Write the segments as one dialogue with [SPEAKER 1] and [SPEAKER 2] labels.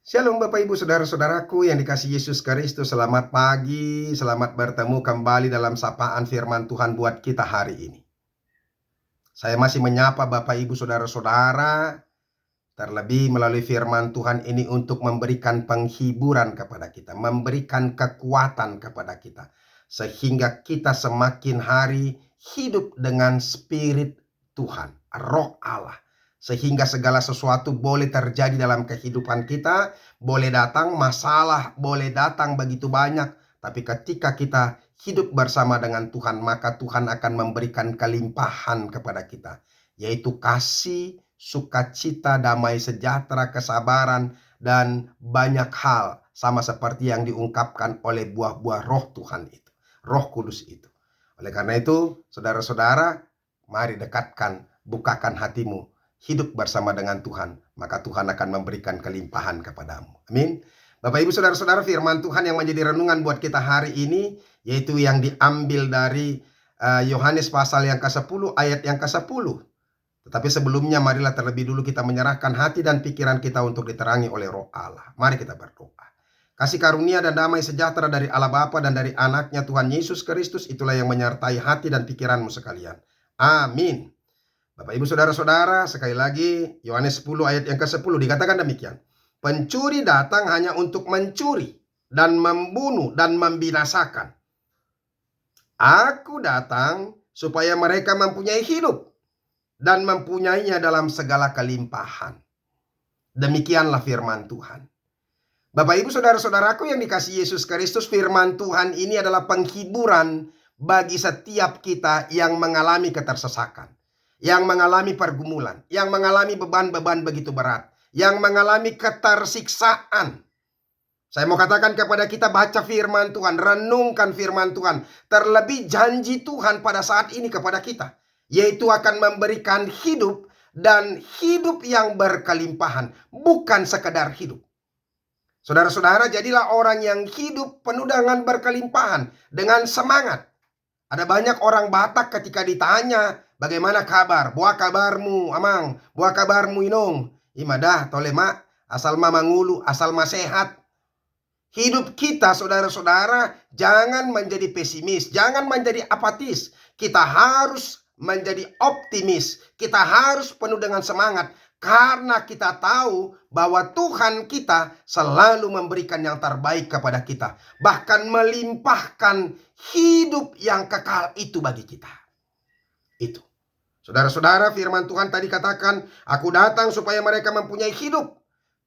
[SPEAKER 1] Shalom Bapak Ibu Saudara-saudaraku yang dikasihi Yesus Kristus. Selamat pagi, selamat bertemu kembali dalam sapaan firman Tuhan buat kita hari ini. Saya masih menyapa Bapak Ibu Saudara-saudara, terlebih melalui firman Tuhan ini untuk memberikan penghiburan kepada kita, memberikan kekuatan kepada kita, sehingga kita semakin hari hidup dengan spirit Tuhan, roh Allah. Sehingga segala sesuatu boleh terjadi dalam kehidupan kita, boleh datang masalah, boleh datang begitu banyak. Tapi ketika kita hidup bersama dengan Tuhan, maka Tuhan akan memberikan kelimpahan kepada kita. Yaitu kasih, sukacita, damai sejahtera, kesabaran, dan banyak hal. Sama seperti yang diungkapkan oleh buah-buah roh Tuhan itu. Roh Kudus itu. Oleh karena itu, saudara-saudara, mari dekatkan, bukakan hatimu. Hidup bersama dengan Tuhan, maka Tuhan akan memberikan kelimpahan kepadamu. Amin. Bapak Ibu Saudara-saudara, firman Tuhan yang menjadi renungan buat kita hari ini, yaitu yang diambil dari Yohanes pasal yang ke-10 ayat yang ke-10. Tetapi sebelumnya marilah terlebih dulu kita menyerahkan hati dan pikiran kita untuk diterangi oleh roh Allah. Mari kita berdoa. Kasih karunia dan damai sejahtera dari Allah Bapa dan dari anaknya Tuhan Yesus Kristus, itulah yang menyertai hati dan pikiranmu sekalian. Amin. Bapak Ibu Saudara-saudara, sekali lagi Yohanes 10 ayat yang ke-10 dikatakan demikian. Pencuri datang hanya untuk mencuri dan membunuh dan membinasakan. Aku datang supaya mereka mempunyai hidup dan mempunyainya dalam segala kelimpahan. Demikianlah firman Tuhan. Bapak Ibu Saudara-saudaraku yang dikasihi Yesus Kristus, firman Tuhan ini adalah penghiburan bagi setiap kita yang mengalami ketersesakan, yang mengalami pergumulan, yang mengalami beban-beban begitu berat, yang mengalami ketersiksaan. Saya mau katakan kepada kita, baca firman Tuhan, renungkan firman Tuhan. Terlebih janji Tuhan pada saat ini kepada kita, yaitu akan memberikan hidup dan hidup yang berkelimpahan, bukan sekedar hidup. Saudara-saudara, jadilah orang yang hidup penuh dengan berkelimpahan, dengan semangat. Ada banyak orang Batak ketika ditanya, bagaimana kabar? Buah kabarmu, amang. Buah kabarmu inong. Imadah, tolema, asal mamangulu, asal masehat. Hidup kita, saudara-saudara, jangan menjadi pesimis, jangan menjadi apatis. Kita harus menjadi optimis. Kita harus penuh dengan semangat. Karena kita tahu bahwa Tuhan kita selalu memberikan yang terbaik kepada kita. Bahkan melimpahkan hidup yang kekal itu bagi kita. Itu. Saudara-saudara, firman Tuhan tadi katakan, aku datang supaya mereka mempunyai hidup.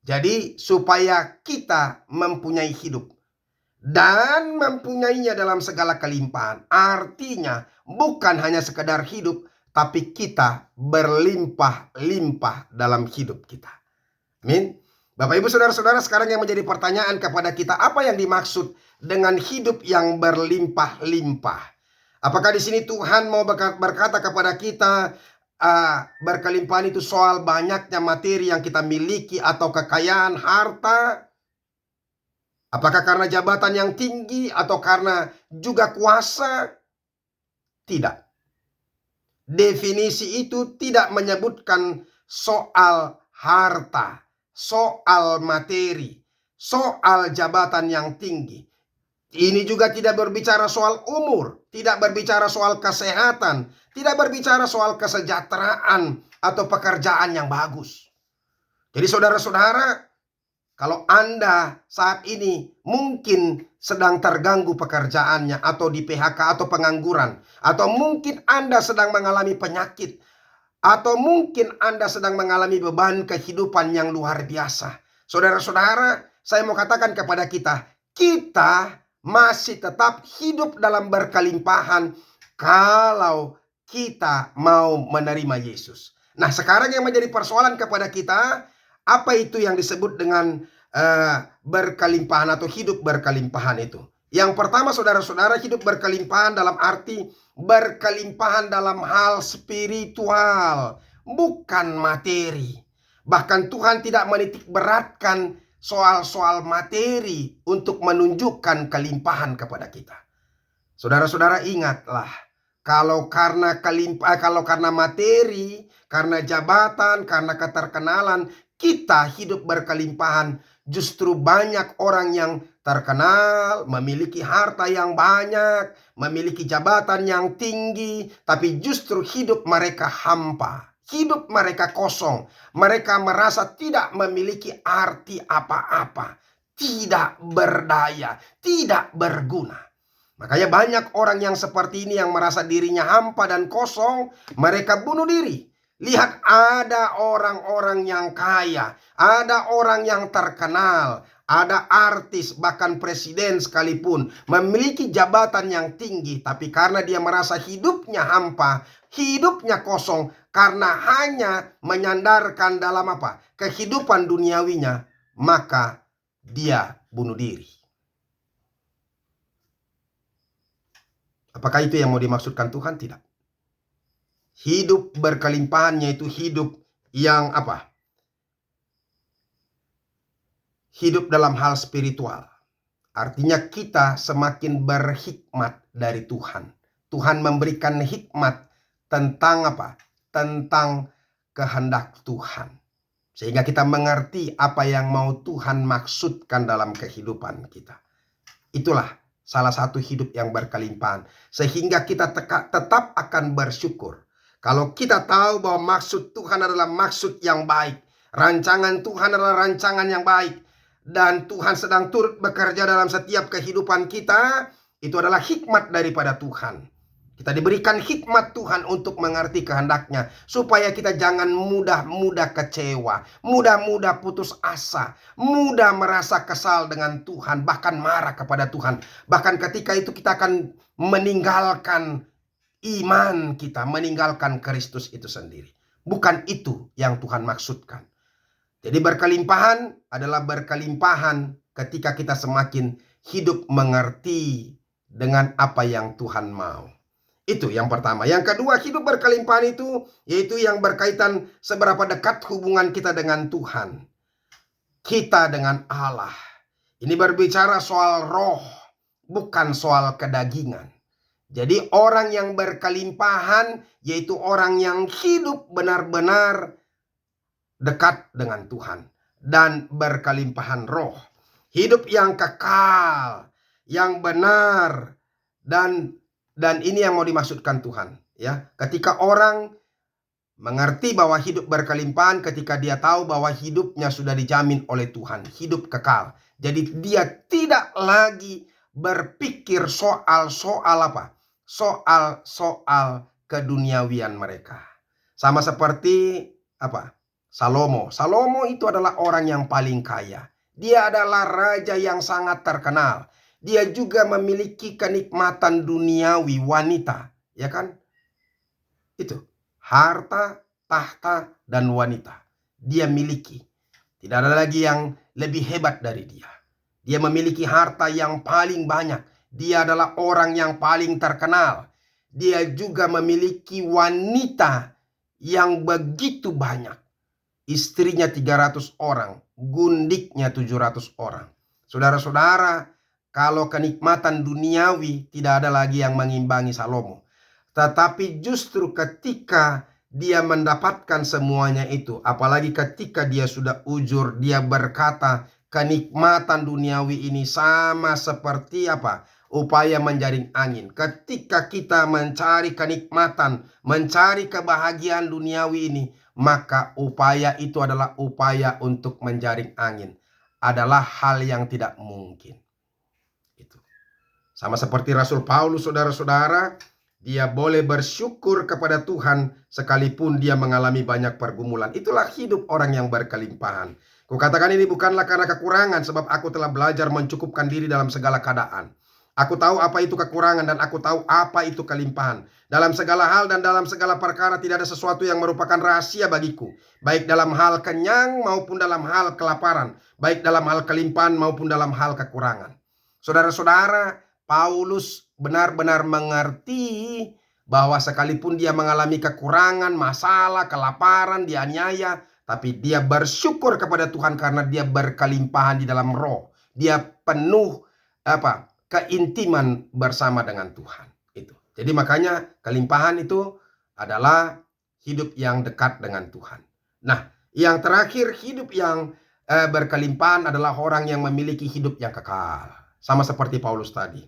[SPEAKER 1] Jadi supaya kita mempunyai hidup. Dan mempunyainya dalam segala kelimpahan. Artinya bukan hanya sekedar hidup, tapi kita berlimpah-limpah dalam hidup kita. Amin. Bapak Ibu Saudara-saudara, sekarang yang menjadi pertanyaan kepada kita, apa yang dimaksud dengan hidup yang berlimpah-limpah? Apakah di sini Tuhan mau berkata kepada kita, berkelimpahan itu soal banyaknya materi yang kita miliki atau kekayaan harta? Apakah karena jabatan yang tinggi atau karena juga kuasa? Tidak. Definisi itu tidak menyebutkan soal harta, soal materi, soal jabatan yang tinggi. Ini juga tidak berbicara soal umur, tidak berbicara soal kesehatan, tidak berbicara soal kesejahteraan atau pekerjaan yang bagus. Jadi saudara-saudara, kalau Anda saat ini mungkin sedang terganggu pekerjaannya atau di PHK atau pengangguran, atau mungkin Anda sedang mengalami penyakit, atau mungkin Anda sedang mengalami beban kehidupan yang luar biasa. Saudara-saudara, saya mau katakan kepada kita, kita masih tetap hidup dalam berkelimpahan kalau kita mau menerima Yesus. Nah, sekarang yang menjadi persoalan kepada kita, apa itu yang disebut dengan berkelimpahan atau hidup berkelimpahan itu? Yang pertama, saudara-saudara, hidup berkelimpahan dalam arti berkelimpahan dalam hal spiritual, bukan materi. Bahkan Tuhan tidak menitik beratkan soal-soal materi untuk menunjukkan kelimpahan kepada kita. Saudara-saudara, ingatlah, kalau karena materi, karena jabatan, karena keterkenalan, kita hidup berkelimpahan, Justru banyak orang yang terkenal, memiliki harta yang banyak, memiliki jabatan yang tinggi, tapi justru hidup mereka hampa, hidup mereka kosong. Mereka merasa tidak memiliki arti apa-apa, tidak berdaya, tidak berguna. Makanya banyak orang yang seperti ini yang merasa dirinya hampa dan kosong, mereka bunuh diri. Lihat, ada orang-orang yang kaya, ada orang yang terkenal, ada artis, bahkan presiden sekalipun memiliki jabatan yang tinggi, tapi karena dia merasa hidupnya hampa, hidupnya kosong, karena hanya menyandarkan dalam apa? Kehidupan duniawinya, maka dia bunuh diri. Apakah itu yang mau dimaksudkan Tuhan? Tidak. Hidup berkelimpahan yaitu hidup yang apa? Hidup dalam hal spiritual. Artinya kita semakin berhikmat dari Tuhan. Tuhan memberikan hikmat tentang apa? Tentang kehendak Tuhan. Sehingga kita mengerti apa yang mau Tuhan maksudkan dalam kehidupan kita. Itulah salah satu hidup yang berkelimpahan. Sehingga kita tetap akan bersyukur. Kalau kita tahu bahwa maksud Tuhan adalah maksud yang baik, rancangan Tuhan adalah rancangan yang baik, dan Tuhan sedang turut bekerja dalam setiap kehidupan kita, itu adalah hikmat daripada Tuhan. Kita diberikan hikmat Tuhan untuk mengerti kehendaknya, supaya kita jangan mudah-mudah kecewa, mudah-mudah putus asa, mudah merasa kesal dengan Tuhan, bahkan marah kepada Tuhan. Bahkan ketika itu kita akan meninggalkan iman kita, meninggalkan Kristus itu sendiri. Bukan itu yang Tuhan maksudkan. Jadi berkelimpahan adalah berkelimpahan ketika kita semakin hidup mengerti dengan apa yang Tuhan mau. Itu yang pertama. Yang kedua, hidup berkelimpahan itu yaitu yang berkaitan seberapa dekat hubungan kita dengan Tuhan. Kita dengan Allah. Ini berbicara soal roh, bukan soal kedagingan. Jadi orang yang berkelimpahan yaitu orang yang hidup benar-benar dekat dengan Tuhan dan berkelimpahan roh. Hidup yang kekal, yang benar, dan ini yang mau dimaksudkan Tuhan, ya. Ketika orang mengerti bahwa hidup berkelimpahan, ketika dia tahu bahwa hidupnya sudah dijamin oleh Tuhan, hidup kekal. Jadi dia tidak lagi berpikir soal apa? Soal keduniawian mereka. Sama seperti apa? Salomo. Salomo itu adalah orang yang paling kaya. Dia adalah raja yang sangat terkenal. Dia juga memiliki kenikmatan duniawi, wanita, ya kan? Itu harta, tahta, dan wanita dia miliki. Tidak ada lagi yang lebih hebat dari dia. Dia memiliki harta yang paling banyak. Dia adalah orang yang paling terkenal. Dia juga memiliki wanita yang begitu banyak. Istrinya 300 orang, gundiknya 700 orang. Saudara-saudara, kalau kenikmatan duniawi tidak ada lagi yang mengimbangi Salomo. Tetapi justru ketika dia mendapatkan semuanya itu, apalagi ketika dia sudah ujur, dia berkata, kenikmatan duniawi ini sama seperti apa? Upaya menjaring angin. Ketika kita mencari kenikmatan, mencari kebahagiaan duniawi ini, maka upaya itu adalah upaya untuk menjaring angin. Adalah hal yang tidak mungkin. Itu. Sama seperti Rasul Paulus, saudara-saudara, dia boleh bersyukur kepada Tuhan sekalipun dia mengalami banyak pergumulan. Itulah hidup orang yang berkelimpahan. Kukatakan ini bukanlah karena kekurangan, sebab aku telah belajar mencukupkan diri dalam segala keadaan. Aku tahu apa itu kekurangan dan aku tahu apa itu kelimpahan. Dalam segala hal dan dalam segala perkara tidak ada sesuatu yang merupakan rahasia bagiku. Baik dalam hal kenyang maupun dalam hal kelaparan. Baik dalam hal kelimpahan maupun dalam hal kekurangan. Saudara-saudara, Paulus benar-benar mengerti bahwa sekalipun dia mengalami kekurangan, masalah, kelaparan, dianiaya, tapi dia bersyukur kepada Tuhan karena dia berkelimpahan di dalam roh. Dia penuh keintiman bersama dengan Tuhan. Itu. Jadi makanya kelimpahan itu adalah hidup yang dekat dengan Tuhan. Nah, yang terakhir hidup yang berkelimpahan adalah orang yang memiliki hidup yang kekal. Sama seperti Paulus tadi.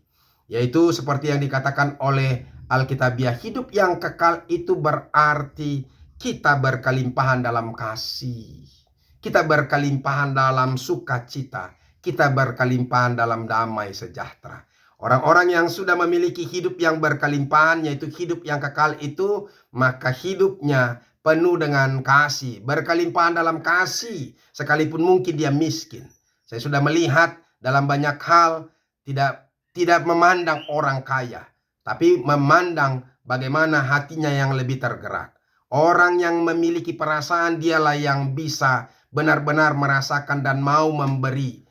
[SPEAKER 1] Yaitu seperti yang dikatakan oleh Alkitabiah, hidup yang kekal itu berarti kita berkelimpahan dalam kasih. Kita berkelimpahan dalam sukacita. Kita berkelimpahan dalam damai sejahtera. Orang-orang yang sudah memiliki hidup yang berkelimpahan, yaitu hidup yang kekal itu, maka hidupnya penuh dengan kasih, berkelimpahan dalam kasih, sekalipun mungkin dia miskin. Saya sudah melihat dalam banyak hal tidak memandang orang kaya, tapi memandang bagaimana hatinya yang lebih tergerak. Orang yang memiliki perasaan, dialah yang bisa benar-benar merasakan dan mau memberi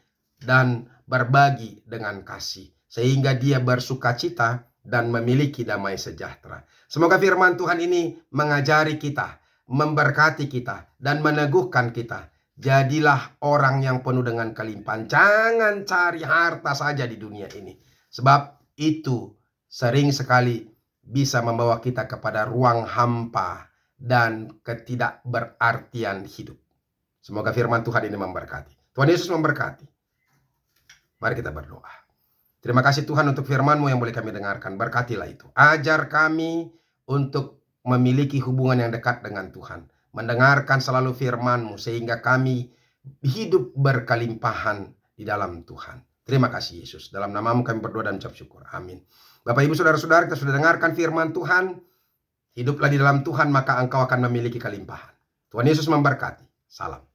[SPEAKER 1] dan berbagi dengan kasih, sehingga dia bersukacita dan memiliki damai sejahtera. Semoga firman Tuhan ini mengajari kita, memberkati kita, dan meneguhkan kita. Jadilah orang yang penuh dengan kelimpahan. Jangan cari harta saja di dunia ini, sebab itu sering sekali bisa membawa kita kepada ruang hampa dan ketidakberartian hidup. Semoga firman Tuhan ini memberkati. Tuhan Yesus memberkati. Mari kita berdoa. Terima kasih Tuhan untuk firman-Mu yang boleh kami dengarkan. Berkatilah itu. Ajar kami untuk memiliki hubungan yang dekat dengan Tuhan. Mendengarkan selalu firman-Mu sehingga kami hidup berkelimpahan di dalam Tuhan. Terima kasih Yesus. Dalam nama-Mu kami berdoa dan ucap syukur. Amin. Bapak Ibu Saudara-saudara, kita sudah dengarkan firman Tuhan. Hiduplah di dalam Tuhan, maka engkau akan memiliki kelimpahan. Tuhan Yesus memberkati. Salam.